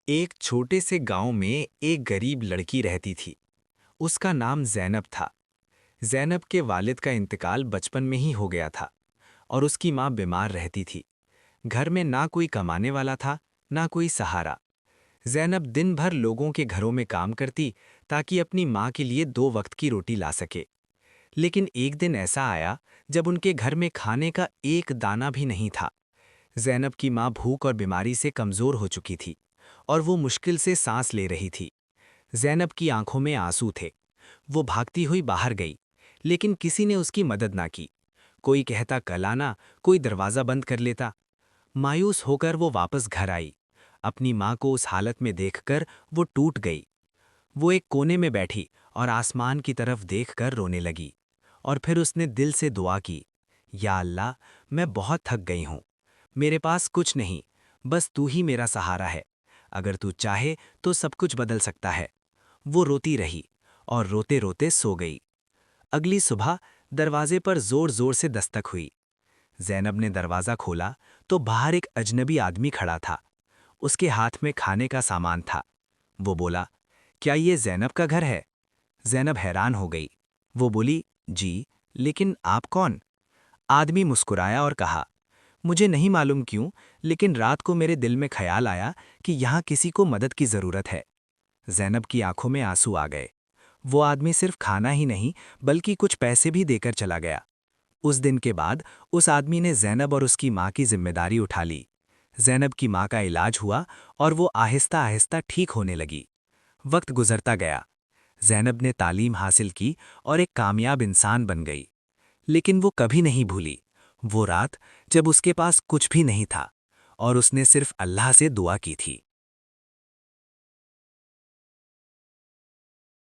एक छोटे से गांव में एक गरीब लड़की रहती थी। उसका नाम ज़ैनब था। ज़ैनब के वालिद का इंतकाल बचपन में ही हो गया था और उसकी माँ बीमार रहती थी। घर में ना कोई कमाने वाला था, ना कोई सहारा। ज़ैनब दिन भर लोगों के घरों में काम करती ताकि अपनी माँ के लिए 2 वक्त की रोटी ला सके। लेकिन एक दिन ऐसा आया जब उनके घर में खाने का एक दाना भी नहीं था। ज़ैनब की माँ भूख और बीमारी से कमज़ोर हो चुकी थी और वो मुश्किल से सांस ले रही थी। ज़ैनब की आंखों में आंसू थे। वो भागती हुई बाहर गई, लेकिन किसी ने उसकी मदद ना की। कोई कहता कल आना, कोई दरवाज़ा बंद कर लेता। मायूस होकर वो वापस घर आई। अपनी माँ को उस हालत में देखकर वो टूट गई। वो एक कोने में बैठी और आसमान की तरफ देखकर रोने लगी। और फिर उसने दिल से दुआ की, या अल्लाह, मैं बहुत थक गई हूँ। मेरे पास कुछ नहीं, बस तू ही मेरा सहारा है। अगर तू चाहे तो सब कुछ बदल सकता है। वो रोती रही और रोते रोते सो गई। अगली सुबह दरवाजे पर जोर जोर से दस्तक हुई। ज़ैनब ने दरवाज़ा खोला तो बाहर एक अजनबी आदमी खड़ा था। उसके हाथ में खाने का सामान था। वो बोला, क्या ये ज़ैनब का घर है? ज़ैनब हैरान हो गई। वो बोली, जी, लेकिन आप कौन? आदमी मुस्कुराया और कहा, मुझे नहीं मालूम क्यों, लेकिन रात को मेरे दिल में ख्याल आया कि यहाँ किसी को मदद की ज़रूरत है। ज़ैनब की आंखों में आंसू आ गए। वो आदमी सिर्फ खाना ही नहीं, बल्कि कुछ पैसे भी देकर चला गया। उस दिन के बाद उस आदमी ने ज़ैनब और उसकी माँ की जिम्मेदारी उठा ली। ज़ैनब की माँ का इलाज हुआ और वो आहिस्ता आहिस्ता ठीक होने लगी। वक्त गुजरता गया। ज़ैनब ने तालीम हासिल की और एक कामयाब इंसान बन गई। लेकिन वो कभी नहीं भूली वो रात जब उसके पास कुछ भी नहीं था और उसने सिर्फ अल्लाह से दुआ की थी।